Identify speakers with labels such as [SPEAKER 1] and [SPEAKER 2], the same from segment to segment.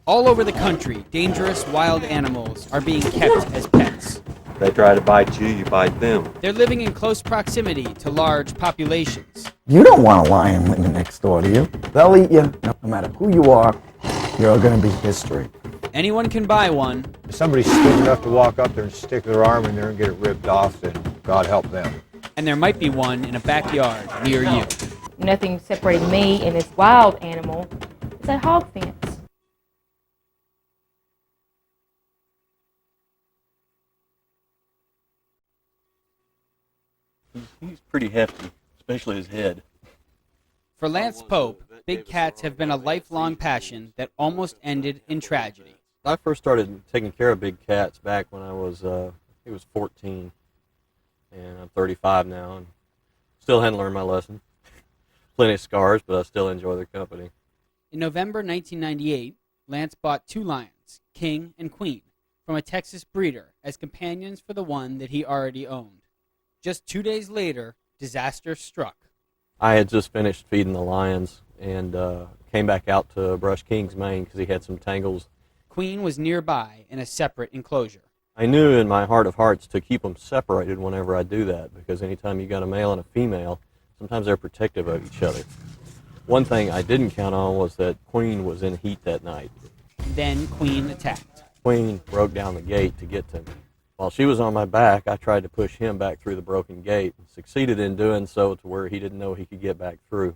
[SPEAKER 1] All over the country, dangerous wild animals are being kept as pets.
[SPEAKER 2] They try to bite you, you bite them.
[SPEAKER 1] They're living in close proximity to large populations.
[SPEAKER 3] You don't want a lion living next door, do you? They'll eat you. No matter who you are, you're going to be history.
[SPEAKER 1] Anyone can buy one,
[SPEAKER 4] If somebody's stupid enough to walk up there and stick their arm in there and get it ripped off, then God help them.
[SPEAKER 1] and there might be one in a backyard near you.
[SPEAKER 5] Nothing separating me and this wild animal. It's a hog fence.
[SPEAKER 2] He's pretty hefty, especially his head.
[SPEAKER 1] For Lance Pope, big cats have been a lifelong passion that almost ended in tragedy.
[SPEAKER 2] I first started taking care of big cats back when I was 14, and I'm 35 now, and still hadn't learned my lesson. Plenty of scars, but I still enjoy their company.
[SPEAKER 1] In November 1998, Lance bought 2 lions, King and Queen, from a Texas breeder as companions for the one that he already owned. Just 2 days later, disaster struck.
[SPEAKER 2] I had just finished feeding the lions and came back out to brush King's mane because he had some tangles.
[SPEAKER 1] Queen was nearby in a separate enclosure.
[SPEAKER 2] I knew in my heart of hearts to keep them separated whenever I do that, because anytime you got a male and a female, sometimes they're protective of each other. One thing I didn't count on was that Queen was in heat that night.
[SPEAKER 1] Then Queen attacked.
[SPEAKER 2] Queen broke down the gate to get to me. While she was on my back, I tried to push him back through the broken gate and succeeded in doing so to where he didn't know he could get back through.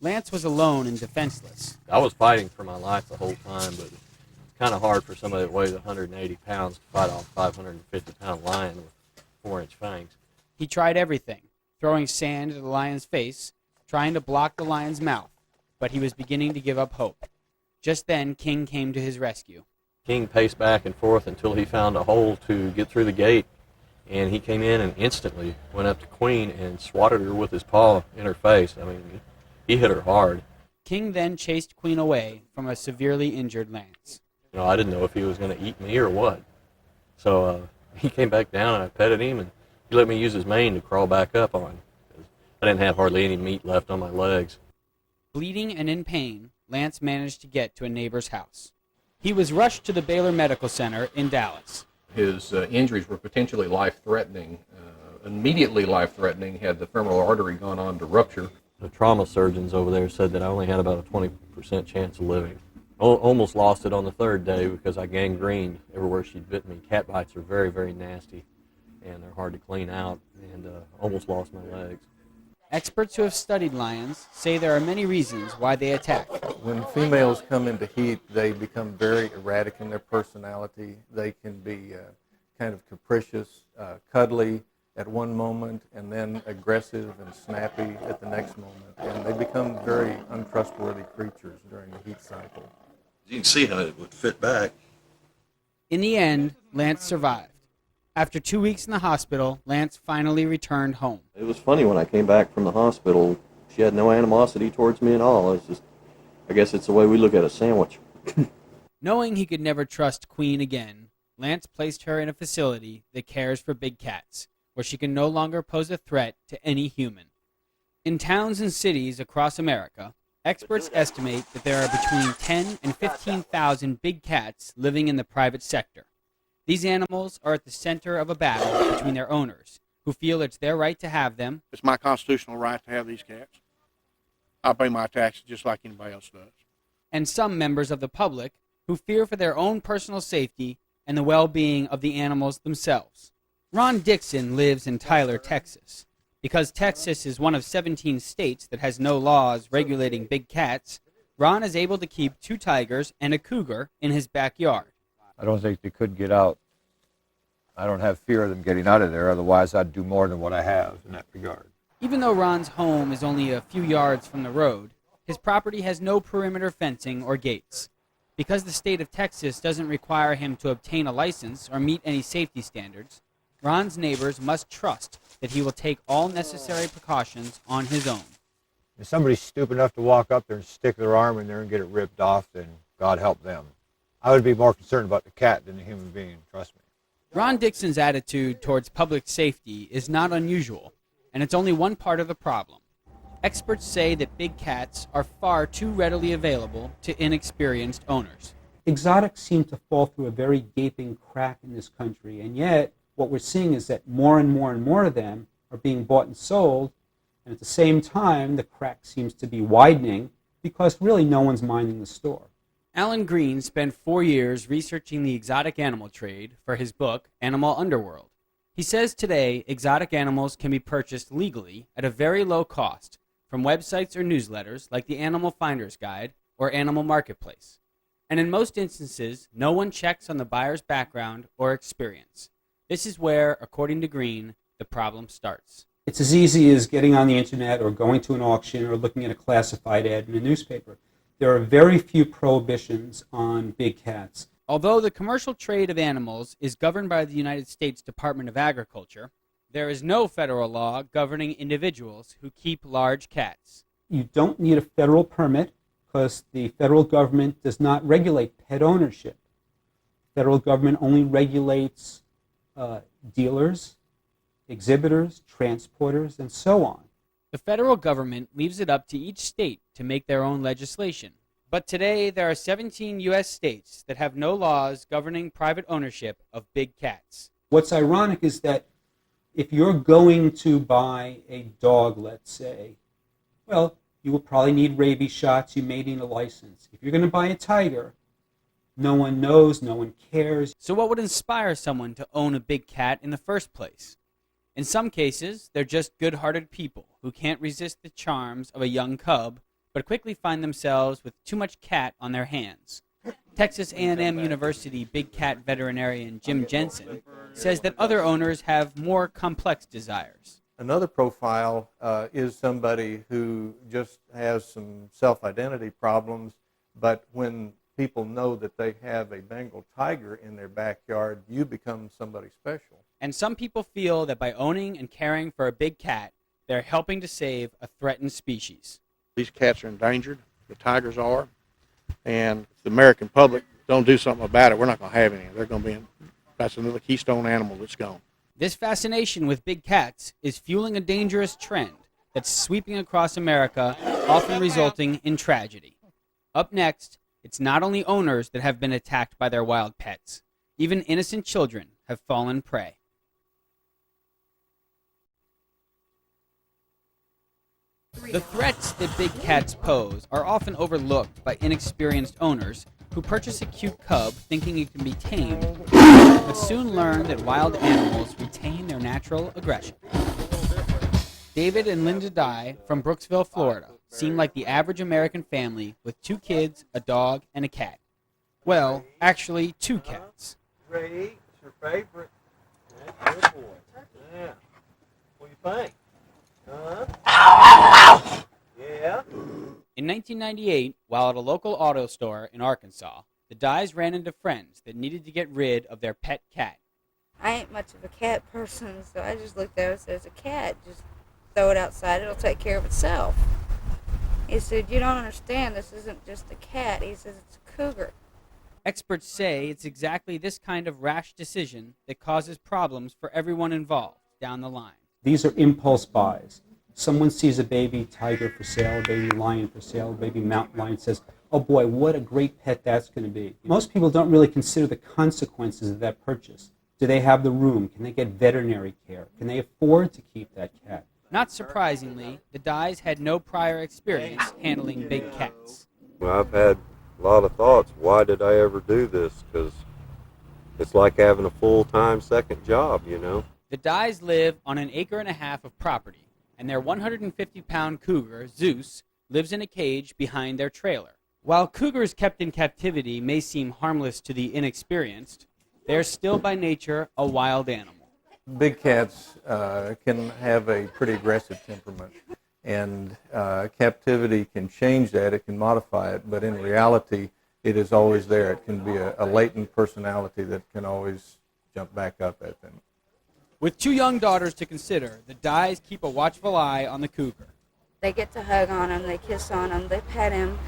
[SPEAKER 1] Lance was alone and defenseless.
[SPEAKER 2] I was fighting for my life the whole time, but it's kind of hard for somebody that weighs 180 pounds to fight off a 550-pound lion with 4-inch fangs.
[SPEAKER 1] He tried everything, throwing sand at the lion's face, trying to block the lion's mouth, but he was beginning to give up hope. Just then, King came to his rescue.
[SPEAKER 2] King paced back and forth until he found a hole to get through the gate, and he came in and instantly went up to Queen and swatted her with his paw in her face. I mean, he hit her hard.
[SPEAKER 1] King then chased Queen away from a severely injured Lance.
[SPEAKER 2] You know, I didn't know if he was going to eat me or what. So he came back down and I petted him, and he let me use his mane to crawl back up on. I didn't have hardly any meat left on my legs.
[SPEAKER 1] Bleeding and in pain, Lance managed to get to a neighbor's house. He was rushed to the Baylor Medical Center in Dallas.
[SPEAKER 6] His injuries were potentially life-threatening, immediately life-threatening had the femoral artery gone on to rupture.
[SPEAKER 2] The trauma surgeons over there said that I only had about a 20% chance of living. Almost lost it on the 3rd day because I gangrened everywhere she'd bit me. Cat bites are very, very nasty, and they're hard to clean out, and almost lost my legs.
[SPEAKER 1] Experts who have studied lions say there are many reasons why they attack.
[SPEAKER 7] When females come into heat, they become very erratic in their personality. They can be kind of capricious, cuddly at one moment, and then aggressive and snappy at the next moment. And they become very untrustworthy creatures during the heat cycle.
[SPEAKER 8] You can see how it would fit back.
[SPEAKER 1] In the end, Lance survived. After 2 weeks in the hospital, Lance finally returned home.
[SPEAKER 2] It was funny when I came back from the hospital. She had no animosity towards me at all. It's just, I guess it's the way we look at a sandwich.
[SPEAKER 1] Knowing he could never trust Queen again, Lance placed her in a facility that cares for big cats, where she can no longer pose a threat to any human. In towns and cities across America, experts estimate that there are between 10 and 15,000 big cats living in the private sector. These animals are at the center of a battle between their owners, who feel it's their right to have them.
[SPEAKER 9] It's my constitutional right to have these cats. I pay my taxes just like anybody else does.
[SPEAKER 1] And some members of the public who fear for their own personal safety and the well-being of the animals themselves. Ron Dixon lives in Tyler, Texas. Because Texas is one of 17 states that has no laws regulating big cats, Ron is able to keep 2 tigers and a cougar in his backyard.
[SPEAKER 4] I don't think they could get out. I don't have fear of them getting out of there, otherwise I'd do more than what I have in that regard.
[SPEAKER 1] Even though Ron's home is only a few yards from the road, his property has no perimeter fencing or gates. Because the state of Texas doesn't require him to obtain a license or meet any safety standards, Ron's neighbors must trust that he will take all necessary precautions on his own.
[SPEAKER 4] If somebody's stupid enough to walk up there and stick their arm in there and get it ripped off, then God help them. I would be more concerned about the cat than the human being, trust me.
[SPEAKER 1] Ron Dixon's attitude towards public safety is not unusual, and it's only one part of the problem. Experts say that big cats are far too readily available to inexperienced owners.
[SPEAKER 10] Exotics seem to fall through a very gaping crack in this country, and yet what we're seeing is that more and more and more of them are being bought and sold, and at the same time the crack seems to be widening because really no one's minding the store.
[SPEAKER 1] Alan Green spent 4 years researching the exotic animal trade for his book, Animal Underworld. He says today exotic animals can be purchased legally at a very low cost from websites or newsletters like the Animal Finder's Guide or Animal Marketplace. And in most instances, no one checks on the buyer's background or experience. This is where, according to Green, the problem starts.
[SPEAKER 10] It's as easy as getting on the internet or going to an auction or looking at a classified ad in a newspaper. There are very few prohibitions on big cats.
[SPEAKER 1] Although the commercial trade of animals is governed by the United States Department of Agriculture, there is no federal law governing individuals who keep large cats.
[SPEAKER 10] You don't need a federal permit because the federal government does not regulate pet ownership. The federal government only regulates dealers, exhibitors, transporters, and so on.
[SPEAKER 1] The federal government leaves it up to each state to make their own legislation. But today, there are 17 U.S. states that have no laws governing private ownership of big cats.
[SPEAKER 10] What's ironic is that if you're going to buy a dog, let's say, well, you will probably need rabies shots, you may need a license. If you're going to buy a tiger, no one knows, no one cares.
[SPEAKER 1] So what would inspire someone to own a big cat in the first place? In some cases, they're just good-hearted people who can't resist the charms of a young cub, but quickly find themselves with too much cat on their hands. Texas A&M University big cat veterinarian Jim Jensen says that other owners have more complex desires.
[SPEAKER 7] Another profile is somebody who just has some self-identity problems, but when people know that they have a Bengal tiger in their backyard, you become somebody special.
[SPEAKER 1] And some people feel that by owning and caring for a big cat, they're helping to save a threatened species.
[SPEAKER 9] These cats are endangered. The tigers are. And if the American public don't do something about it, we're not going to have any. They're going to be that's another keystone animal that's gone.
[SPEAKER 1] This fascination with big cats is fueling a dangerous trend that's sweeping across America, often resulting in tragedy. Up next, it's not only owners that have been attacked by their wild pets. Even innocent children have fallen prey. The threats that big cats pose are often overlooked by inexperienced owners who purchase a cute cub thinking it can be tamed, but soon learn that wild animals retain their natural aggression. David and Linda Dye from Brooksville, Florida, seem like the average American family with 2 kids, a dog, and a cat. Well, actually 2 cats.
[SPEAKER 2] Ray, it's your favorite. Yeah, good boy. Yeah. What do you think? Yeah.
[SPEAKER 1] In 1998, while at a local auto store in Arkansas, the Dyes ran into friends that needed to get rid of their pet cat.
[SPEAKER 11] I ain't much of a cat person, so I just looked at it and said, "It's a cat. Just throw it outside. It'll take care of itself." He said, "You don't understand. This isn't just a cat." He says, "It's a cougar."
[SPEAKER 1] Experts say it's exactly this kind of rash decision that causes problems for everyone involved down the line.
[SPEAKER 10] These are impulse buys. Someone sees a baby tiger for sale, a baby lion for sale, a baby mountain lion, says, "Oh boy, what a great pet that's going to be." Most people don't really consider the consequences of that purchase. Do they have the room? Can they get veterinary care? Can they afford to keep that cat?
[SPEAKER 1] Not surprisingly, the Dyes had no prior experience handling big cats.
[SPEAKER 2] Well, I've had a lot of thoughts. Why did I ever do this? Because it's like having a full-time second job, you know.
[SPEAKER 1] The Dyes live on an acre and a half of property, and their 150-pound cougar, Zeus, lives in a cage behind their trailer. While cougars kept in captivity may seem harmless to the inexperienced, they're still by nature a wild animal.
[SPEAKER 7] Big cats can have a pretty aggressive temperament, and captivity can change that, it can modify it, but in reality, it is always there. It can be a latent personality that can always jump back up at them.
[SPEAKER 1] With 2 young daughters to consider, the Dyes keep a watchful eye on the cougar.
[SPEAKER 11] They get to hug on him, they kiss on him, they pet him,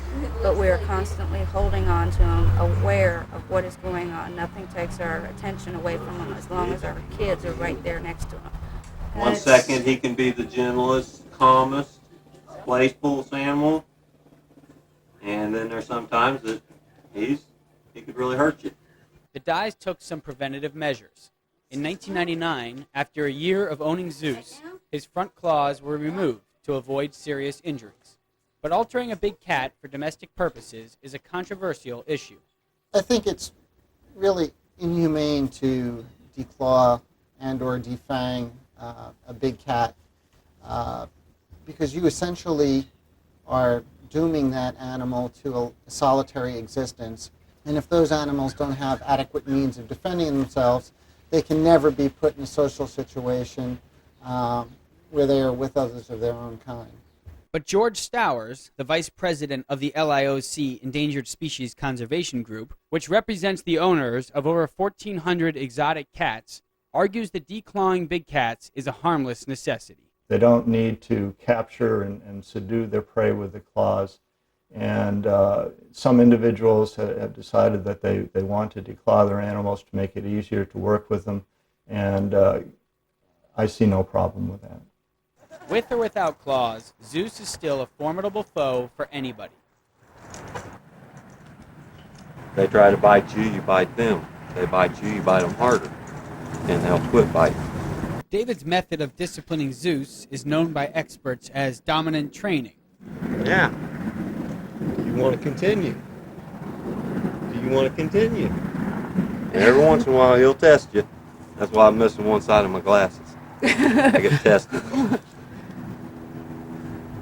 [SPEAKER 11] but we are constantly holding on to him, aware of what is going on. Nothing takes our attention away from him as long as our kids are right there next to him.
[SPEAKER 12] One second he can be the gentlest, calmest, playfulest animal, and then there's sometimes that he's He could really hurt you.
[SPEAKER 1] The Dyes took some preventative measures. In 1999, after a year of owning Zeus, his front claws were removed to avoid serious injuries. But altering a big cat for domestic purposes is a controversial issue.
[SPEAKER 13] I think it's really inhumane to declaw and or defang a big cat because you essentially are dooming that animal to a solitary existence. And if those animals don't have adequate means of defending themselves, they can never be put in a social situation where they are with others of their own kind.
[SPEAKER 1] But George Stowers, the vice president of the LIOC Endangered Species Conservation Group, which represents the owners of over 1,400 exotic cats, argues that declawing big cats is a harmless necessity.
[SPEAKER 7] They don't need to capture and subdue their prey with the claws. And some individuals have decided that they want to declaw their animals to make it easier to work with them. And I see no problem with that.
[SPEAKER 1] With or without claws, Zeus is still a formidable foe for anybody.
[SPEAKER 8] They try to bite you, you bite them. They bite you, you bite them harder. And they'll quit biting.
[SPEAKER 1] David's method of disciplining Zeus is known by experts as dominant training.
[SPEAKER 8] Yeah. Do you want to continue? Do you want to continue? And every once in a while he'll test you. That's why I'm missing one side of my glasses. I get tested.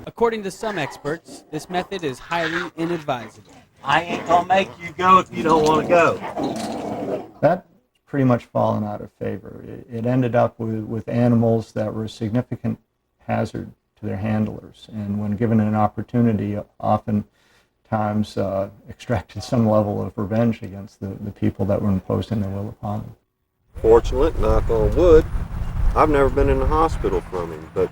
[SPEAKER 1] According to some experts, this method is highly inadvisable.
[SPEAKER 12] I ain't gonna make you go if you don't want to go.
[SPEAKER 7] That's pretty much fallen out of favor. It ended up with animals that were a significant hazard to their handlers, and when given an opportunity, oftentimes extracted some level of revenge against the people that were imposing their will upon them.
[SPEAKER 8] Fortunate, knock on wood, I've never been in the hospital from him, but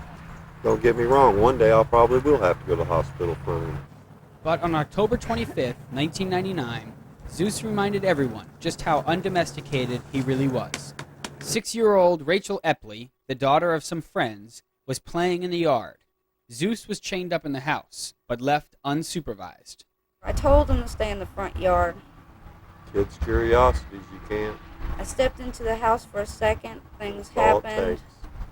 [SPEAKER 8] don't get me wrong, one day I probably will have to go to the hospital from him.
[SPEAKER 1] But on October 25th, 1999, Zeus reminded everyone just how undomesticated he really was. 6-year-old Rachel Epley, the daughter of some friends, was playing in the yard. Zeus was chained up in the house, but left unsupervised.
[SPEAKER 11] I told him to stay in the front yard.
[SPEAKER 8] Kids' curiosities, you can't.
[SPEAKER 11] I stepped into the house for a second. Things
[SPEAKER 8] That's all it
[SPEAKER 11] happened.
[SPEAKER 8] takes.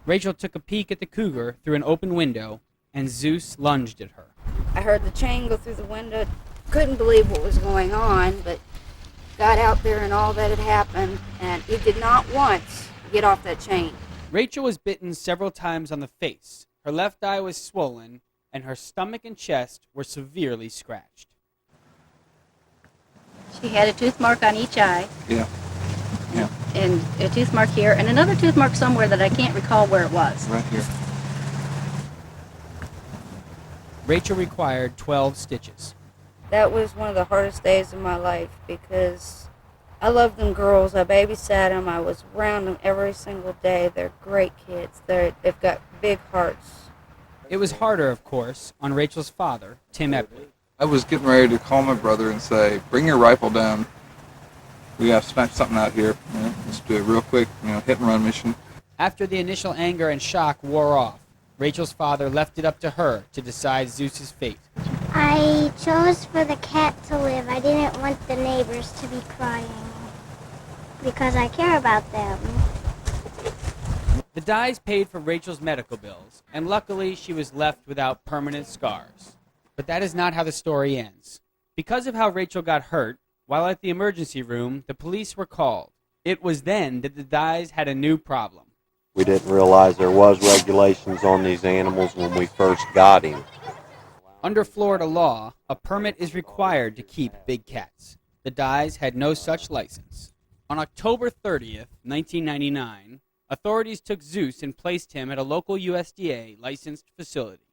[SPEAKER 1] Rachel took a peek at the cougar through an open window, and Zeus lunged at her.
[SPEAKER 11] I heard the chain go through the window. Couldn't believe what was going on, but got out there and all that had happened, and he did not once get off that chain.
[SPEAKER 1] Rachel was bitten several times on the face. Her left eye was swollen, and her stomach and chest were severely scratched.
[SPEAKER 14] She had a tooth mark on each eye.
[SPEAKER 9] Yeah. Yeah.
[SPEAKER 14] And a tooth mark here, and another tooth mark somewhere that I can't recall where it was.
[SPEAKER 9] Right here.
[SPEAKER 1] Rachel required 12 stitches.
[SPEAKER 11] That was one of the hardest days of my life because I love them girls. I babysat them. I was around them every single day. They're great kids. They've got big hearts.
[SPEAKER 1] It was harder, of course, on Rachel's father, Tim Epley.
[SPEAKER 15] I was getting ready to call my brother and say, bring your rifle down. We have to smash something out here. Let's do a real quick, hit and run mission.
[SPEAKER 1] After the initial anger and shock wore off, Rachel's father left it up to her to decide Zeus's fate.
[SPEAKER 16] I chose for the cat to live. I didn't want the neighbors to be crying because I care about them.
[SPEAKER 1] The Dyes paid for Rachel's medical bills, and luckily she was left without permanent scars. But that is not how the story ends. Because of how Rachel got hurt, while at the emergency room, the police were called. It was then that the Dyes had a new problem.
[SPEAKER 8] We didn't realize there was regulations on these animals when we first got him.
[SPEAKER 1] Under Florida law, a permit is required to keep big cats. The Dyes had no such license. On October 30th, 1999, authorities took Zeus and placed him at a local USDA licensed facility.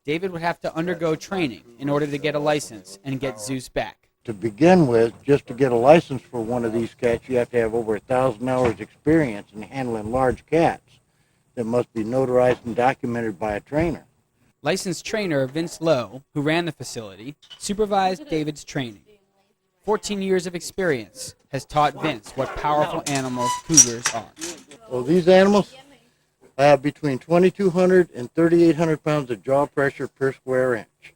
[SPEAKER 1] David would have to undergo training in order to get a license and get Zeus back.
[SPEAKER 17] To begin with, just to get a license for one of these cats, you have to have over 1,000 hours experience in handling large cats that must be notarized and documented by a trainer.
[SPEAKER 1] Licensed trainer Vince Lowe, who ran the facility, supervised David's training. 14 years of experience has taught Vince what powerful animals cougars are.
[SPEAKER 17] Well, these animals have between 2,200 and 3,800 pounds of jaw pressure per square inch.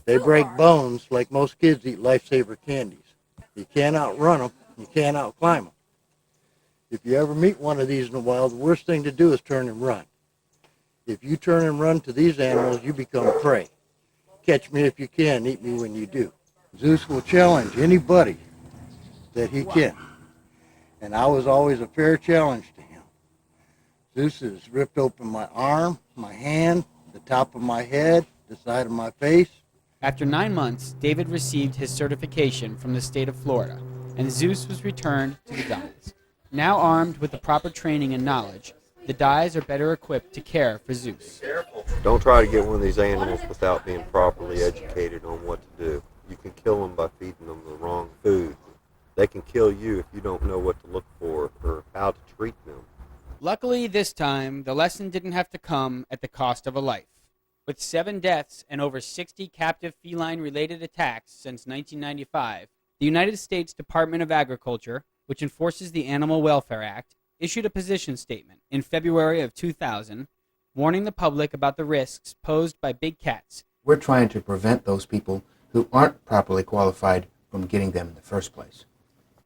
[SPEAKER 17] They break bones like most kids eat Lifesaver candies. You can't outrun them. You can't outclimb them. If you ever meet one of these in the wild, the worst thing to do is turn and run. If you turn and run to these animals, you become prey. Catch me if you can, eat me when you do. Zeus will challenge anybody that he can. And I was always a fair challenge to him. Zeus has ripped open my arm, my hand, the top of my head, the side of my face.
[SPEAKER 1] After 9 months, David received his certification from the state of Florida, and Zeus was returned to the Dyes. Now armed with the proper training and knowledge, the Dyes are better equipped to care for Zeus.
[SPEAKER 8] Don't try to get one of these animals without being properly educated on what to do. You can kill them by feeding them the wrong food. They can kill you if you don't know what to look for or how to treat them.
[SPEAKER 1] Luckily, this time, the lesson didn't have to come at the cost of a life. With 7 deaths and over 60 captive feline-related attacks since 1995, the United States Department of Agriculture, which enforces the Animal Welfare Act, issued a position statement in February of 2000, warning the public about the risks posed by big cats.
[SPEAKER 18] We're trying to prevent those people who aren't properly qualified from getting them in the first place.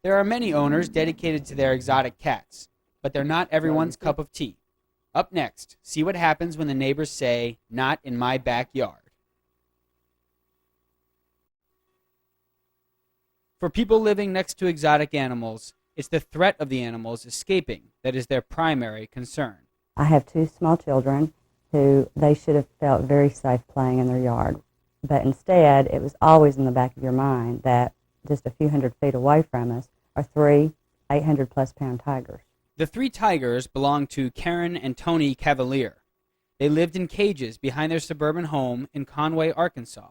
[SPEAKER 1] There are many owners dedicated to their exotic cats, but they're not everyone's cup of tea. Up next, see what happens when the neighbors say, "Not in my backyard." For people living next to exotic animals, it's the threat of the animals escaping that is their primary concern.
[SPEAKER 19] I have 2 small children who they should have felt very safe playing in their yard. But instead, it was always in the back of your mind that just a few hundred feet away from us are 3 800-plus-pound tigers.
[SPEAKER 1] The 3 tigers belonged to Karen and Tony Cavalier. They lived in cages behind their suburban home in Conway, Arkansas.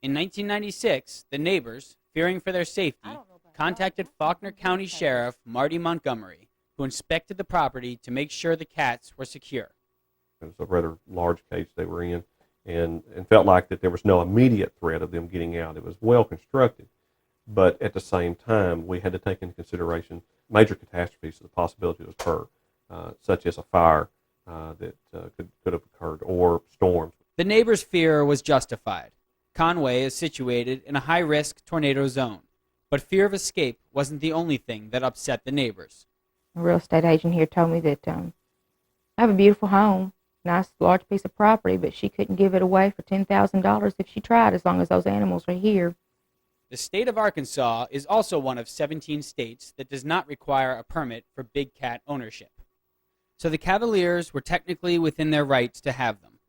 [SPEAKER 1] In 1996, the neighbors, fearing for their safety, contacted Faulkner County Sheriff Marty Montgomery, who inspected the property to make sure the cats were secure.
[SPEAKER 20] It was a rather large cage they were in, and felt like that there was no immediate threat of them getting out. It was well constructed, but at the same time, we had to take into consideration major catastrophes, the possibility to occur, such as a fire that could have occurred, or storms.
[SPEAKER 1] The neighbors' fear was justified. Conway is situated in a high-risk tornado zone, but fear of escape wasn't the only thing that upset the neighbors.
[SPEAKER 5] A real estate agent here told me that I have a beautiful home, nice large piece of property, but she couldn't give it away for $10,000 if she tried, as long as those animals are here.
[SPEAKER 1] The state of Arkansas is also one of 17 states that does not require a permit for big cat ownership. So the Cavaliers were technically within their rights to have them.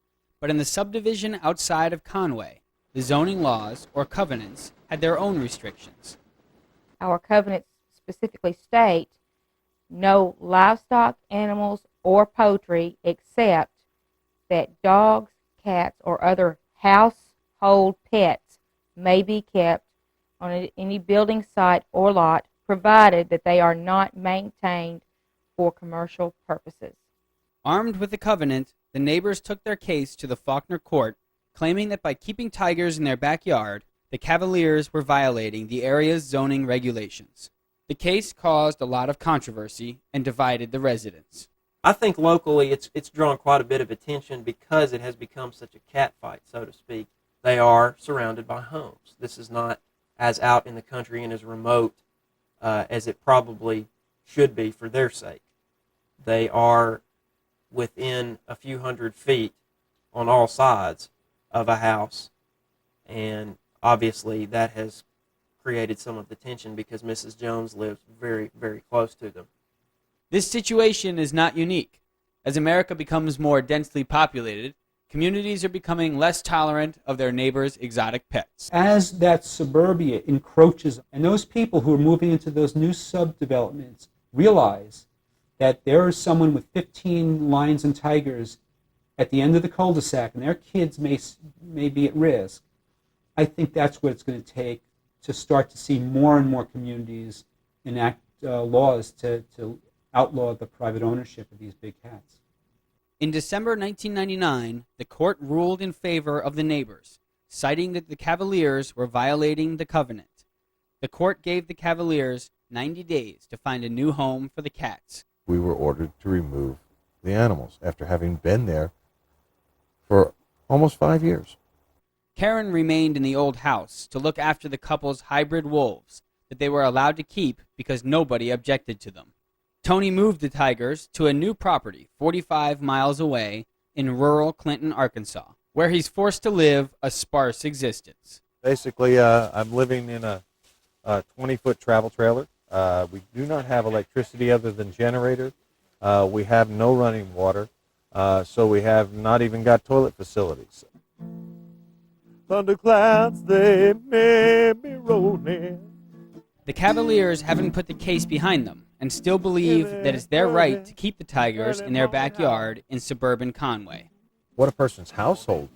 [SPEAKER 1] But in the subdivision outside of Conway, the zoning laws, or covenants, had their own restrictions.
[SPEAKER 5] Our covenants specifically state no livestock, animals, or poultry except that dogs, cats, or other household pets may be kept on any building site or lot, provided that they are not maintained for commercial purposes.
[SPEAKER 1] Armed with the covenant, the neighbors took their case to the Faulkner court, claiming that by keeping tigers in their backyard, the Cavaliers were violating the area's zoning regulations. The case caused a lot of controversy and divided the residents.
[SPEAKER 21] I think locally it's drawn quite a bit of attention because it has become such a cat fight, so to speak. They are surrounded by homes. This is not as out in the country and as remote as it probably should be for their sake. They are within a few hundred feet on all sides of a house, and obviously that has created some of the tension because Mrs. Jones lives very, very close to them.
[SPEAKER 1] This situation is not unique. As America becomes more densely populated, communities are becoming less tolerant of their neighbors' exotic pets.
[SPEAKER 10] As that suburbia encroaches, and those people who are moving into those new subdevelopments realize that there is someone with 15 lions and tigers at the end of the cul-de-sac, and their kids may be at risk, I think that's what it's going to take to start to see more and more communities enact laws to outlaw the private ownership of these big cats.
[SPEAKER 1] In December 1999, the court ruled in favor of the neighbors, citing that the Cavaliers were violating the covenant. The court gave the Cavaliers 90 days to find a new home for the cats.
[SPEAKER 22] We were ordered to remove the animals after having been there for almost 5 years.
[SPEAKER 1] Karen remained in the old house to look after the couple's hybrid wolves that they were allowed to keep because nobody objected to them. Tony moved the tigers to a new property 45 miles away in rural Clinton, Arkansas, where he's forced to live a sparse existence.
[SPEAKER 22] Basically, I'm living in a 20-foot travel trailer. We do not have electricity other than generator. We have no running water, so we have not even got toilet facilities. Thunderclouds, they may be rolling.
[SPEAKER 1] The Cavaliers haven't put the case behind them and still believe that it's their right to keep the tigers in their backyard in suburban Conway.
[SPEAKER 22] What a person's household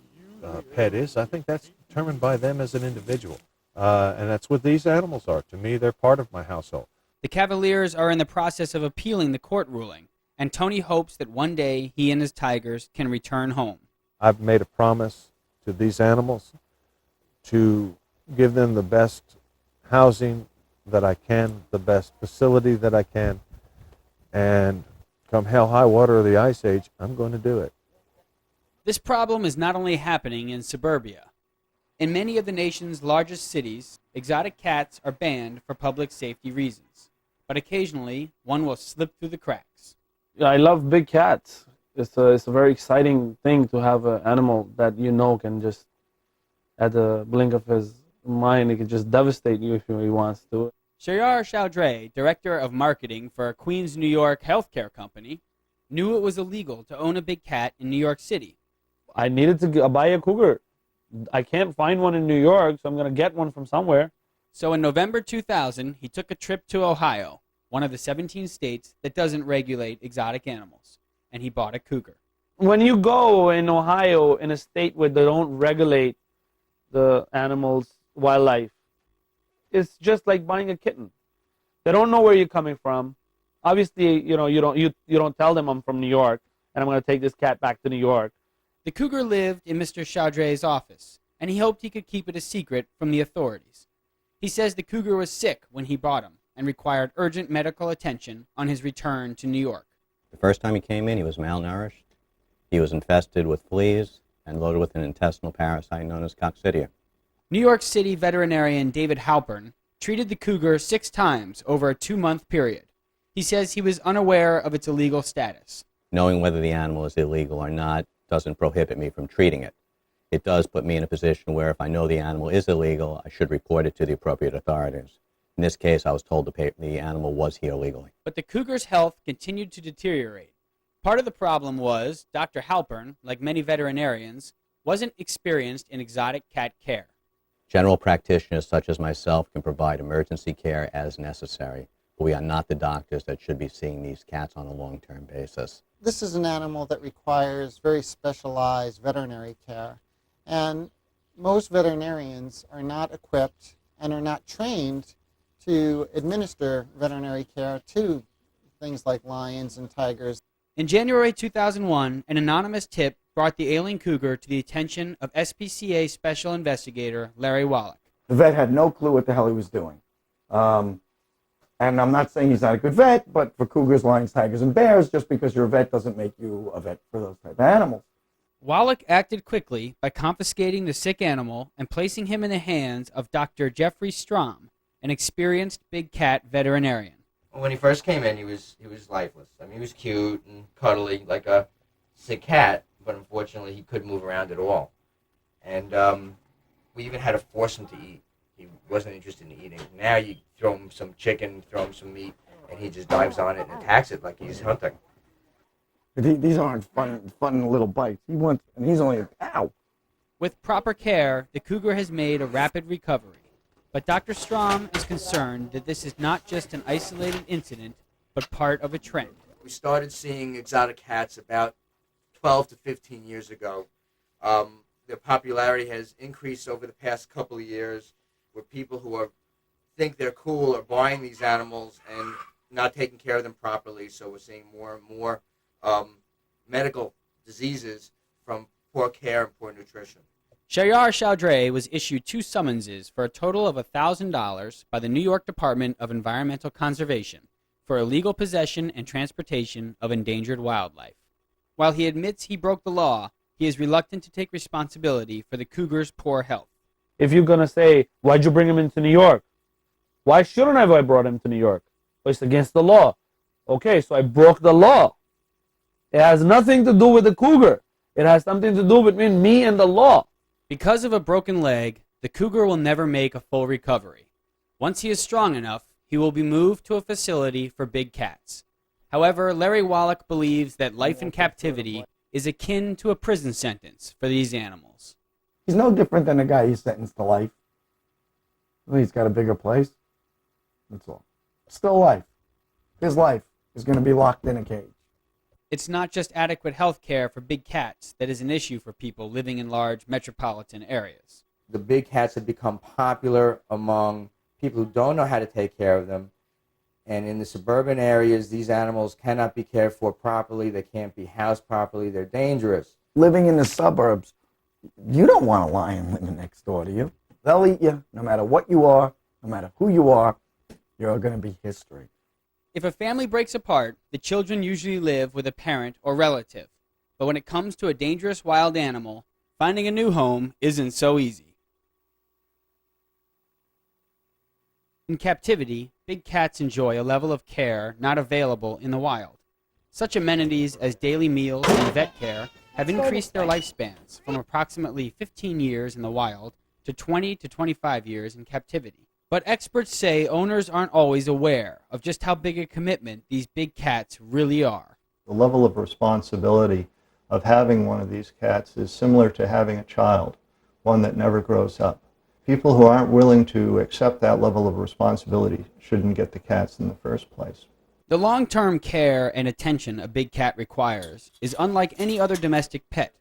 [SPEAKER 22] pet is, I think that's determined by them as an individual. And that's what these animals are. To me, they're part of my household.
[SPEAKER 1] The Cavaliers are in the process of appealing the court ruling, and Tony hopes that one day he and his tigers can return home.
[SPEAKER 22] I've made a promise to these animals to give them the best housing that I can, the best facility that I can, and come hell, high water, or the ice age, I'm going to do it.
[SPEAKER 1] This problem is not only happening in suburbia. In many of the nation's largest cities, exotic cats are banned for public safety reasons, but occasionally one will slip through the cracks.
[SPEAKER 3] Yeah, I love big cats. It's a very exciting thing to have an animal that you know can just, at the blink of his mind, he can just devastate you if he wants to.
[SPEAKER 1] Shayar Chowdhury, director of marketing for a Queens, New York healthcare company, knew it was illegal to own a big cat in New York City.
[SPEAKER 3] I needed to buy a cougar. I can't find one in New York, so I'm going to get one from somewhere.
[SPEAKER 1] So in November 2000, he took a trip to Ohio, one of the 17 states that doesn't regulate exotic animals, and he bought a cougar.
[SPEAKER 3] When you go in Ohio, in a state where they don't regulate the animals' wildlife, it's just like buying a kitten. They don't know where you're coming from. Obviously, you don't tell them I'm from New York and I'm going to take this cat back to New York.
[SPEAKER 1] The cougar lived in Mr. Chowdhury's office, and he hoped he could keep it a secret from the authorities. He says the cougar was sick when he bought him and required urgent medical attention on his return to New York.
[SPEAKER 6] The first time he came in, he was malnourished. He was infested with fleas and loaded with an intestinal parasite known as coccidia.
[SPEAKER 1] New York City veterinarian David Halpern treated the cougar 6 times over a 2-month period. He says he was unaware of its illegal status.
[SPEAKER 6] Knowing whether the animal is illegal or not doesn't prohibit me from treating it. It does put me in a position where if I know the animal is illegal, I should report it to the appropriate authorities. In this case, I was told the animal was here legally.
[SPEAKER 1] But the cougar's health continued to deteriorate. Part of the problem was Dr. Halpern, like many veterinarians, wasn't experienced in exotic cat care.
[SPEAKER 6] General practitioners such as myself can provide emergency care as necessary, but we are not the doctors that should be seeing these cats on a long-term basis.
[SPEAKER 13] This is an animal that requires very specialized veterinary care, and most veterinarians are not equipped and are not trained to administer veterinary care to things like lions and tigers.
[SPEAKER 1] In January 2001, an anonymous tip brought the ailing cougar to the attention of SPCA Special Investigator Larry Wallach.
[SPEAKER 23] The vet had no clue what the hell he was doing. And I'm not saying he's not a good vet, but for cougars, lions, tigers, and bears, just because you're a vet doesn't make you a vet for those type of animals.
[SPEAKER 1] Wallach acted quickly by confiscating the sick animal and placing him in the hands of Dr. Jeffrey Strom, an experienced big cat veterinarian.
[SPEAKER 24] When he first came in, he was lifeless. I mean, he was cute and cuddly, like a sick cat, but unfortunately, he couldn't move around at all. And we even had to force him to eat. He wasn't interested in eating. Now you throw him some chicken, throw him some meat, and he just dives on it and attacks it like he's hunting.
[SPEAKER 23] These aren't fun little bites. And he's only ow.
[SPEAKER 1] With proper care, the cougar has made a rapid recovery. But Dr. Strom is concerned that this is not just an isolated incident, but part of a trend.
[SPEAKER 24] We started seeing exotic cats about 12 to 15 years ago. Their popularity has increased over the past couple of years, where people who think they're cool are buying these animals and not taking care of them properly. So we're seeing more and more medical diseases from poor care and poor nutrition.
[SPEAKER 1] Shayar Chowdhury was issued 2 summonses for a total of $1,000 by the New York Department of Environmental Conservation for illegal possession and transportation of endangered wildlife. While he admits he broke the law, he is reluctant to take responsibility for the cougar's poor health.
[SPEAKER 3] If you're going to say, why'd you bring him into New York? Why shouldn't I have I brought him to New York? Well, it's against the law. Okay, so I broke the law. It has nothing to do with the cougar. It has something to do between me and the law.
[SPEAKER 1] Because of a broken leg, the cougar will never make a full recovery. Once he is strong enough, he will be moved to a facility for big cats. However, Larry Wallach believes that life in captivity is akin to a prison sentence for these animals.
[SPEAKER 23] He's no different than a guy he's sentenced to life. Well, he's got a bigger place. That's all. Still life. His life is going to be locked in a cage.
[SPEAKER 1] It's not just adequate health care for big cats that is an issue for people living in large metropolitan areas.
[SPEAKER 24] The big cats have become popular among people who don't know how to take care of them. And in the suburban areas, these animals cannot be cared for properly. They can't be housed properly. They're dangerous.
[SPEAKER 23] Living in the suburbs, you don't want a lion living next door to you. They'll eat you no matter what you are, no matter who you are. You're going to be history.
[SPEAKER 1] If a family breaks apart, the children usually live with a parent or relative. But when it comes to a dangerous wild animal, finding a new home isn't so easy. In captivity, big cats enjoy a level of care not available in the wild. Such amenities as daily meals and vet care have increased their lifespans from approximately 15 years in the wild to 20 to 25 years in captivity. But experts say owners aren't always aware of just how big a commitment these big cats really are.
[SPEAKER 2] The level of responsibility of having one of these cats is similar to having a child, one that never grows up. People who aren't willing to accept that level of responsibility shouldn't get the cats in the first place.
[SPEAKER 1] The long-term care and attention a big cat requires is unlike any other domestic pet.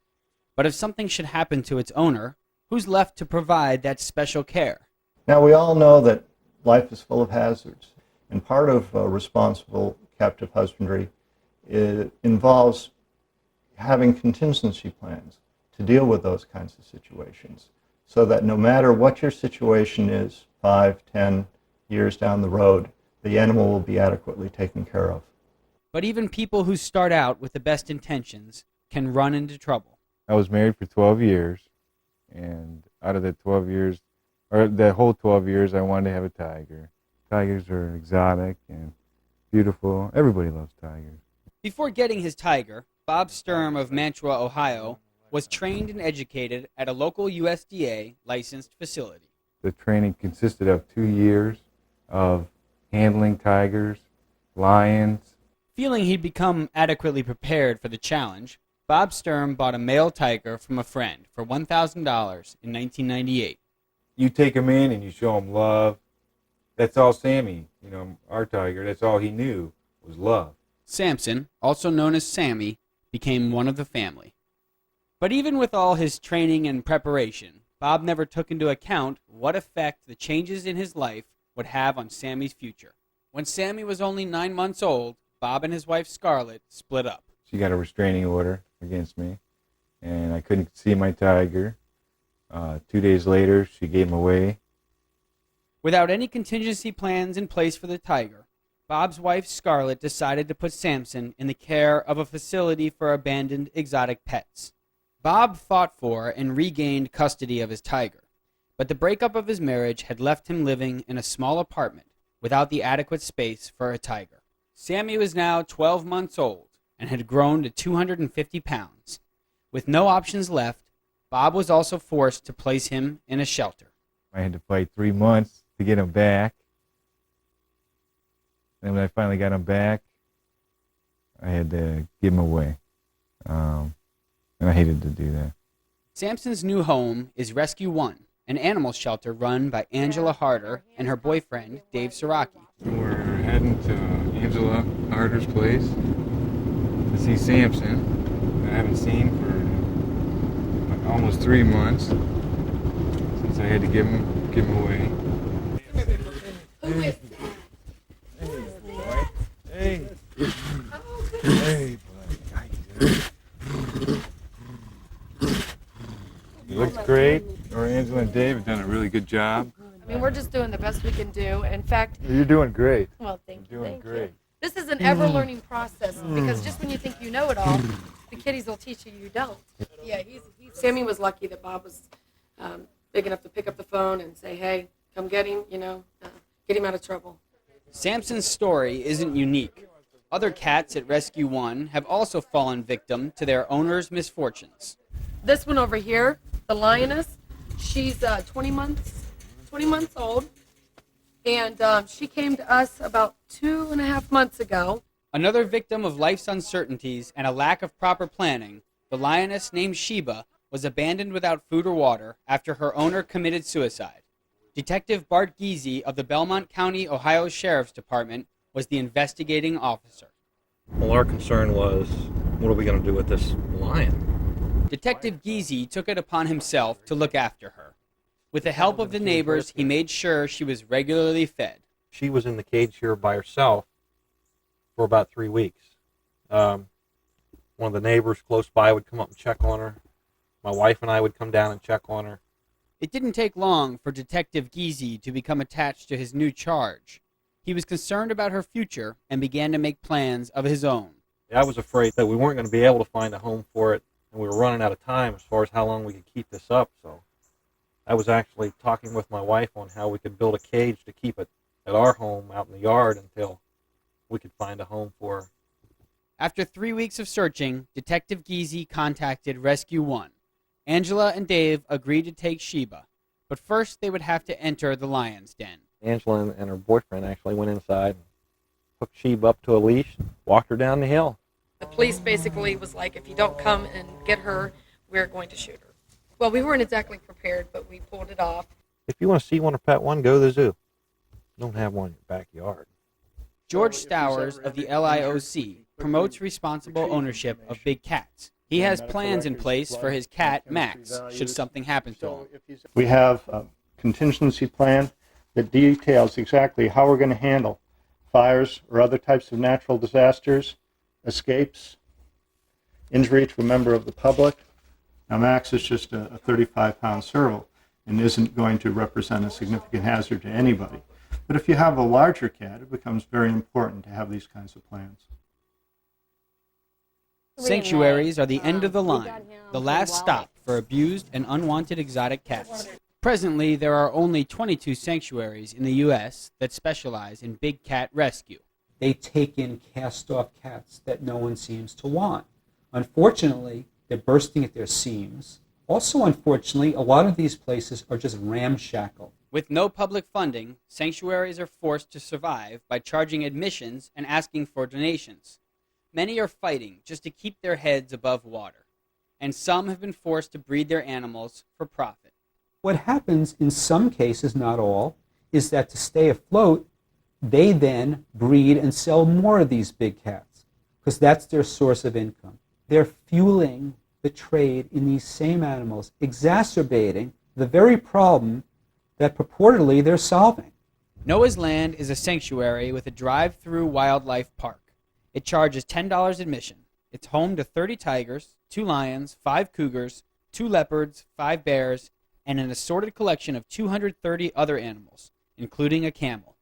[SPEAKER 1] But if something should happen to its owner, who's left to provide that special care?
[SPEAKER 2] Now, we all know that life is full of hazards, and part of responsible captive husbandry involves having contingency plans to deal with those kinds of situations, so that no matter what your situation is, 5, 10 years down the road, the animal will be adequately taken care of.
[SPEAKER 1] But even people who start out with the best intentions can run into trouble.
[SPEAKER 4] I was married for 12 years, and out of the 12 years, or the whole 12 years, I wanted to have a tiger. Tigers are exotic and beautiful. Everybody loves tigers.
[SPEAKER 1] Before getting his tiger, Bob Sturm of Mantua, Ohio, was trained and educated at a local USDA licensed facility.
[SPEAKER 4] The training consisted of 2 years of handling tigers, lions.
[SPEAKER 1] Feeling he'd become adequately prepared for the challenge, Bob Sturm bought a male tiger from a friend for $1,000 in 1998.
[SPEAKER 4] You take him in and you show him love. That's all Sammy, our tiger, that's all he knew was love.
[SPEAKER 1] Samson, also known as Sammy, became one of the family. But even with all his training and preparation, Bob never took into account what effect the changes in his life would have on Sammy's future. When Sammy was only 9 months old, Bob and his wife Scarlett split up.
[SPEAKER 4] She got a restraining order against me, and I couldn't see my tiger. 2 days later, she gave him away.
[SPEAKER 1] Without any contingency plans in place for the tiger, Bob's wife Scarlett decided to put Samson in the care of a facility for abandoned exotic pets. Bob fought for and regained custody of his tiger, but the breakup of his marriage had left him living in a small apartment without the adequate space for a tiger. Sammy was now 12 months old and had grown to 250 pounds. With no options left, Bob was also forced to place him in a shelter.
[SPEAKER 4] I had to fight 3 months to get him back. And when I finally got him back, I had to give him away. And I hated to do that.
[SPEAKER 1] Samson's new home is Rescue One, an animal shelter run by Angela Harder and her boyfriend, Dave Siraki.
[SPEAKER 4] We're heading to Angela Harder's place to see Samson. I haven't seen for almost 3 months since I had to give him away.
[SPEAKER 7] Who is that?
[SPEAKER 4] Hey. Hey, buddy. It looks great. Or Angela and Dave have done a really good job.
[SPEAKER 12] I mean, we're just doing the best we can do. In fact,
[SPEAKER 4] You're doing great.
[SPEAKER 12] well, thank you.
[SPEAKER 4] You're doing
[SPEAKER 12] Thank
[SPEAKER 4] great.
[SPEAKER 12] you. This is an ever-learning process because just when you think you know it all, the kiddies will teach you don't. Yeah, Sammy was lucky that Bob was big enough to pick up the phone and say, "Hey, come get him," get get him out of trouble.
[SPEAKER 1] Samson's story isn't unique. Other cats at Rescue One have also fallen victim to their owner's misfortunes.
[SPEAKER 12] This one over here, the lioness, she's 20 months old, and she came to us about 2.5 months ago.
[SPEAKER 1] Another victim of life's uncertainties and a lack of proper planning, the lioness named Sheba was abandoned without food or water after her owner committed suicide. Detective Bart Giese of the Belmont County, Ohio Sheriff's Department was the investigating officer.
[SPEAKER 9] Well, our concern was, what are we going to do with this lion?
[SPEAKER 1] Detective Giese took it upon himself to look after her. With the help of the neighbors, he made sure she was regularly fed.
[SPEAKER 9] She was in the cage here by herself for about 3 weeks. One of the neighbors close by would come up and check on her. My wife and I would come down and check on her.
[SPEAKER 1] It didn't take long for Detective Giese to become attached to his new charge. He was concerned about her future and began to make plans of his own.
[SPEAKER 9] I was afraid that we weren't going to be able to find a home for it, and we were running out of time as far as how long we could keep this up. So I was actually talking with my wife on how we could build a cage to keep it at our home out in the yard until we could find a home for her.
[SPEAKER 1] After 3 weeks of searching, Detective Giese contacted Rescue One. Angela and Dave agreed to take Sheba, but first they would have to enter the lion's den.
[SPEAKER 9] Angela and her boyfriend actually went inside and hooked Sheba up to a leash and walked her down the hill.
[SPEAKER 12] The police basically was like, if you don't come and get her, we're going to shoot her. Well, we weren't exactly prepared, but we pulled it off.
[SPEAKER 9] If you want to see one or pet one, go to the zoo. Don't have one in your backyard.
[SPEAKER 1] George Stowers of the LIOC promotes responsible ownership of big cats. He has plans in place for his cat, Max, should something happen to him.
[SPEAKER 2] We have a contingency plan that details exactly how we're going to handle fires or other types of natural disasters, escapes, injury to a member of the public. Now, Max is just a 35-pound serval and isn't going to represent a significant hazard to anybody. But if you have a larger cat, it becomes very important to have these kinds of plans.
[SPEAKER 1] Sanctuaries are the end of the line, the last stop for abused and unwanted exotic cats. Presently, there are only 22 sanctuaries in the U.S. that specialize in big cat rescue.
[SPEAKER 10] They take in cast-off cats that no one seems to want. Unfortunately, they're bursting at their seams. Also, unfortunately, a lot of these places are just ramshackle.
[SPEAKER 1] With no public funding, sanctuaries are forced to survive by charging admissions and asking for donations. Many are fighting just to keep their heads above water, and some have been forced to breed their animals for profit.
[SPEAKER 10] What happens in some cases, not all, is that to stay afloat, they then breed and sell more of these big cats, because that's their source of income. They're fueling the trade in these same animals, exacerbating the very problem that purportedly they're solving.
[SPEAKER 1] Noah's Land is a sanctuary with a drive-through wildlife park. It charges $10 admission. It's home to 30 tigers, 2 lions, 5 cougars, 2 leopards, 5 bears, and an assorted collection of 230 other animals, including a camel.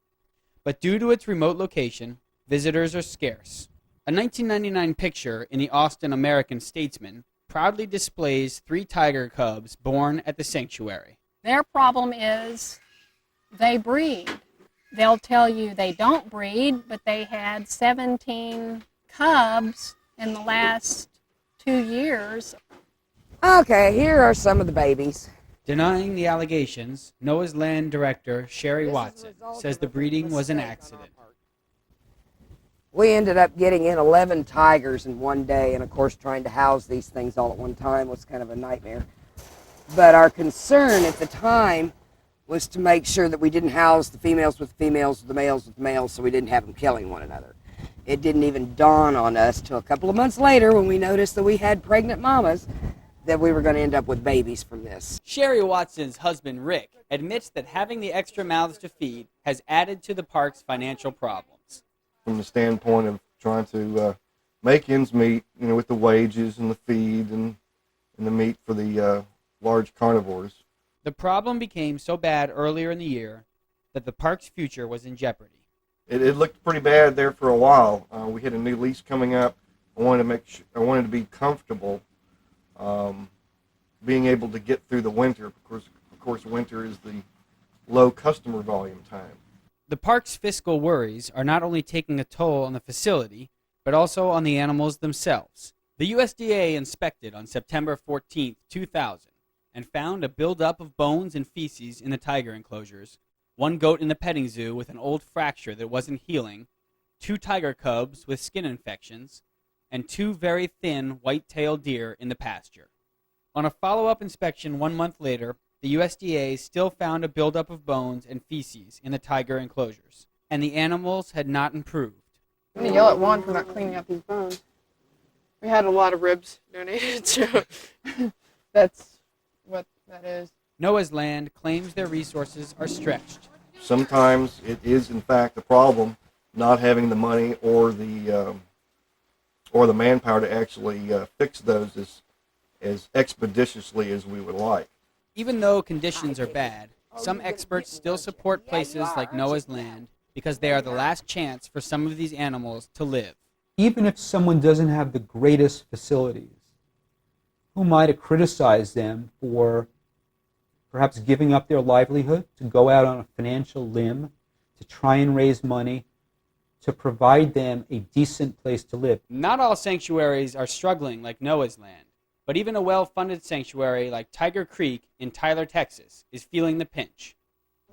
[SPEAKER 1] But due to its remote location, visitors are scarce. A 1999 picture in the Austin American-Statesman proudly displays 3 tiger cubs born at the sanctuary.
[SPEAKER 7] Their problem is they breed. They'll tell you they don't breed, but they had 17 cubs in the last 2 years.
[SPEAKER 11] Okay, here are some of the babies.
[SPEAKER 1] Denying the allegations, Noah's Land director Sherry Watson says the breeding was an accident.
[SPEAKER 11] We ended up getting in 11 tigers in one day, and of course trying to house these things all at one time was kind of a nightmare. But our concern at the time was to make sure that we didn't house the females with the females, the males with the males, so we didn't have them killing one another. It didn't even dawn on us till a couple of months later when we noticed that we had pregnant mamas that we were going to end up with babies from this.
[SPEAKER 1] Sherry Watson's husband, Rick, admits that having the extra mouths to feed has added to the park's financial problems.
[SPEAKER 8] From the standpoint of trying to make ends meet, with the wages and the feed and the meat for the large carnivores.
[SPEAKER 1] The problem became so bad earlier in the year that the park's future was in jeopardy.
[SPEAKER 8] It looked pretty bad there for a while. We had a new lease coming up. I wanted to be comfortable being able to get through the winter. Of course, winter is the low customer volume time.
[SPEAKER 1] The park's fiscal worries are not only taking a toll on the facility, but also on the animals themselves. The USDA inspected on September 14, 2000, and found a buildup of bones and feces in the tiger enclosures, one goat in the petting zoo with an old fracture that wasn't healing, 2 tiger cubs with skin infections, and 2 very thin white-tailed deer in the pasture. On a follow-up inspection 1 month later, the USDA still found a buildup of bones and feces in the tiger enclosures, and the animals had not improved.
[SPEAKER 12] I'm going to yell at Juan for not cleaning up these bones. We had a lot of ribs donated, so that's what that is.
[SPEAKER 1] Noah's Land claims their resources are stretched.
[SPEAKER 2] Sometimes it is, in fact, a problem not having the money or the manpower to actually fix those as expeditiously as we would like.
[SPEAKER 1] Even though conditions are bad, some experts still support places like Noah's Land because they are the last chance for some of these animals to live.
[SPEAKER 10] Even if someone doesn't have the greatest facilities, who am I to criticize them for perhaps giving up their livelihood to go out on a financial limb to try and raise money to provide them a decent place to live?
[SPEAKER 1] Not all sanctuaries are struggling like Noah's Land, but even a well-funded sanctuary like Tiger Creek in Tyler, Texas, is feeling the pinch.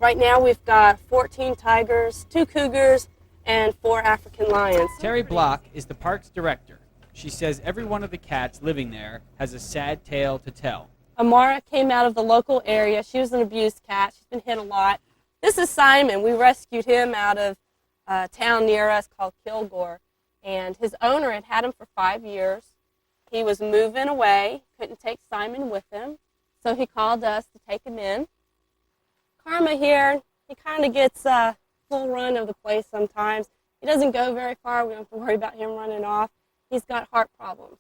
[SPEAKER 14] Right now we've got 14 tigers, 2 cougars, and 4 African lions.
[SPEAKER 1] Terry Block is the park's director. She says every one of the cats living there has a sad tale to tell.
[SPEAKER 14] Amara came out of the local area. She was an abused cat. She's been hit a lot. This is Simon. We rescued him out of a town near us called Kilgore. And his owner had had him for 5 years. He was moving away, couldn't take Simon with him, so he called us to take him in. Karma here, he kind of gets a full run of the place sometimes. He doesn't go very far. We don't have to worry about him running off. He's got heart problems.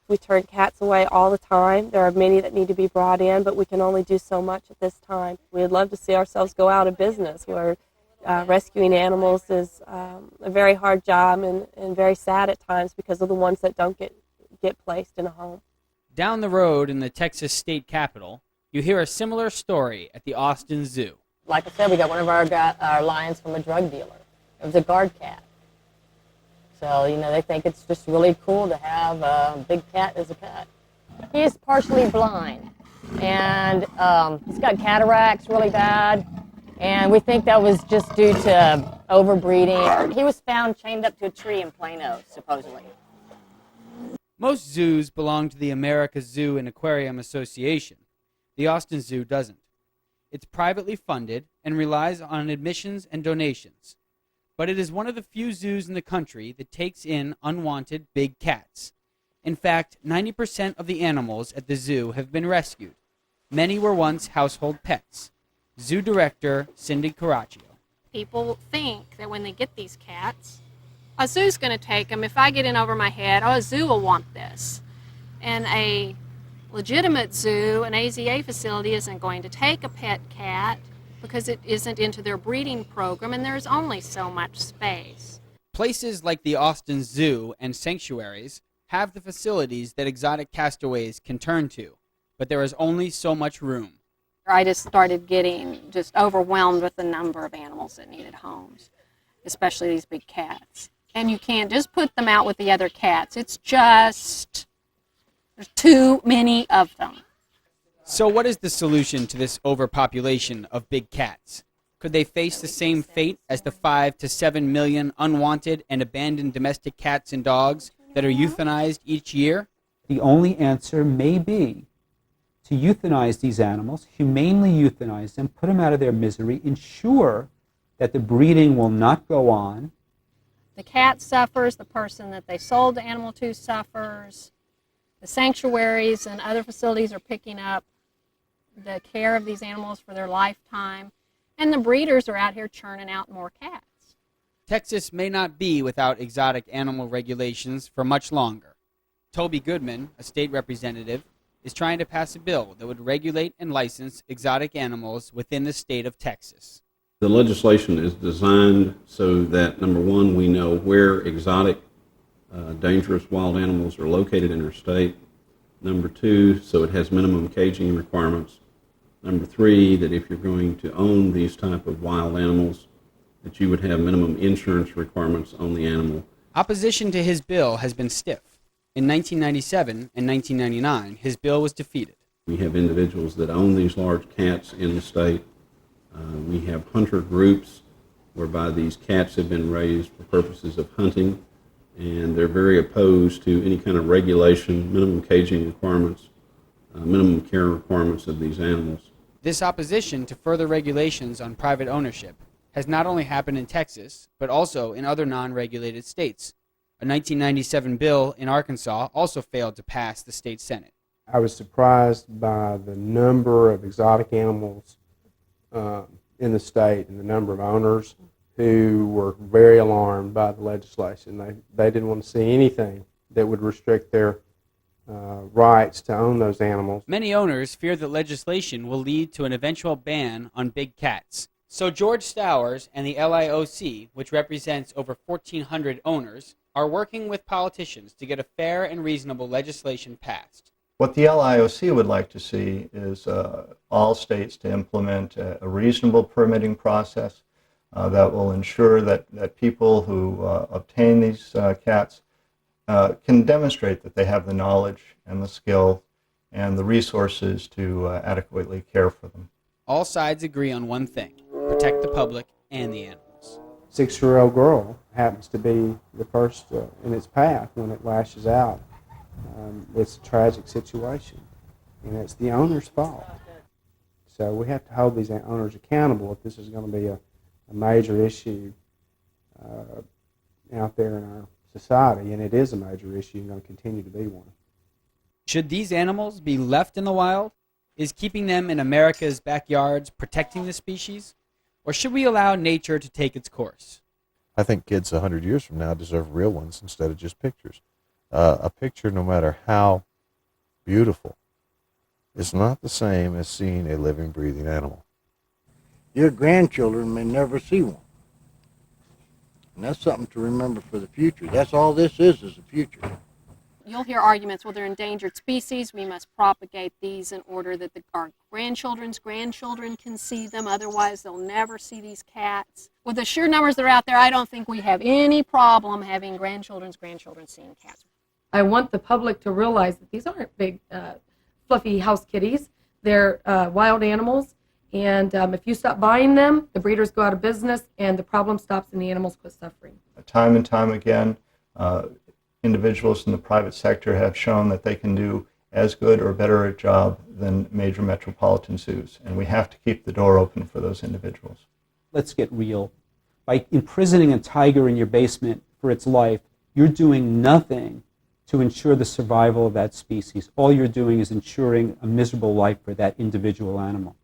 [SPEAKER 14] We turn cats away all the time. There are many that need to be brought in, but we can only do so much at this time. We'd love to see ourselves go out of business where rescuing animals is a very hard job and very sad at times because of the ones that don't get placed in a home.
[SPEAKER 1] Down the road in the Texas state capitol, you hear a similar story at the Austin Zoo.
[SPEAKER 15] Like I said, we got one of our lions from a drug dealer. It was a guard cat. So, they think it's just really cool to have a big cat as a pet. He's partially blind, and he's got cataracts really bad, and we think that was just due to overbreeding. He was found chained up to a tree in Plano, supposedly.
[SPEAKER 1] Most zoos belong to the America Zoo and Aquarium Association. The Austin Zoo doesn't. It's privately funded and relies on admissions and donations. But it is one of the few zoos in the country that takes in unwanted big cats. In fact, 90% of the animals at the zoo have been rescued. Many were once household pets. Zoo director Cindy Caraccio.
[SPEAKER 7] People think that when they get these cats, a zoo's going to take them. If I get in over my head, a zoo will want this. And a legitimate zoo, an AZA facility, isn't going to take a pet cat because it isn't into their breeding program and there's only so much space.
[SPEAKER 1] Places like the Austin Zoo and sanctuaries have the facilities that exotic castaways can turn to, but there is only so much room.
[SPEAKER 7] I just started getting just overwhelmed with the number of animals that needed homes, especially these big cats. And you can't just put them out with the other cats. It's just, there's too many of them.
[SPEAKER 1] So what is the solution to this overpopulation of big cats? Could they face the same fate as the 5 to 7 million unwanted and abandoned domestic cats and dogs that are euthanized each year?
[SPEAKER 10] The only answer may be to euthanize these animals, humanely euthanize them, put them out of their misery, ensure that the breeding will not go on.
[SPEAKER 7] The cat suffers, the person that they sold the animal to suffers, the sanctuaries and other facilities are picking up the care of these animals for their lifetime, and the breeders are out here churning out more cats.
[SPEAKER 1] Texas may not be without exotic animal regulations for much longer. Toby Goodman, a state representative, is trying to pass a bill that would regulate and license exotic animals within the state of Texas.
[SPEAKER 16] The legislation is designed so that, number one, we know where exotic, dangerous wild animals are located in our state. Number two, so it has minimum caging requirements. Number three, that if you're going to own these type of wild animals, that you would have minimum insurance requirements on the animal.
[SPEAKER 1] Opposition to his bill has been stiff. In 1997 and 1999, his bill was defeated.
[SPEAKER 16] We have individuals that own these large cats in the state. We have hunter groups whereby these cats have been raised for purposes of hunting, and they're very opposed to any kind of regulation, minimum caging requirements, minimum care requirements of these animals.
[SPEAKER 1] This opposition to further regulations on private ownership has not only happened in Texas, but also in other non-regulated states. A 1997 bill in Arkansas also failed to pass the state Senate.
[SPEAKER 17] I was surprised by the number of exotic animals in the state and the number of owners who were very alarmed by the legislation. They didn't want to see anything that would restrict their rights to own those animals.
[SPEAKER 1] Many owners fear that legislation will lead to an eventual ban on big cats. So George Stowers and the LIOC, which represents over 1,400 owners, are working with politicians to get a fair and reasonable legislation passed.
[SPEAKER 2] What the LIOC would like to see is all states to implement a reasonable permitting process that will ensure that people who obtain these cats can demonstrate that they have the knowledge and the skill and the resources to adequately care for them.
[SPEAKER 1] All sides agree on one thing: protect the public and the animals.
[SPEAKER 17] 6-year-old girl happens to be the first in its path when it lashes out. It's a tragic situation, and it's the owner's fault. So we have to hold these owners accountable if this is going to be a major issue out there in our society, and it is a major issue and going to continue to be one.
[SPEAKER 1] Should these animals be left in the wild? Is keeping them in America's backyards protecting the species? Or should we allow nature to take its course?
[SPEAKER 22] I think kids 100 years from now deserve real ones instead of just pictures. A picture, no matter how beautiful, is not the same as seeing a living, breathing animal.
[SPEAKER 18] Your grandchildren may never see one. And that's something to remember for the future. That's all this is the future.
[SPEAKER 7] You'll hear arguments, well, they're endangered species. We must propagate these in order that our grandchildren's grandchildren can see them. Otherwise, they'll never see these cats. With the sheer numbers that are out there, I don't think we have any problem having grandchildren's grandchildren seeing cats.
[SPEAKER 12] I want the public to realize that these aren't big, fluffy house kitties. They're wild animals, and if you stop buying them, the breeders go out of business, and the problem stops and the animals quit suffering.
[SPEAKER 2] Time and time again, individuals in the private sector have shown that they can do as good or better a job than major metropolitan zoos, and we have to keep the door open for those individuals.
[SPEAKER 10] Let's get real. By imprisoning a tiger in your basement for its life, you're doing nothing to ensure the survival of that species. All you're doing is ensuring a miserable life for that individual animal.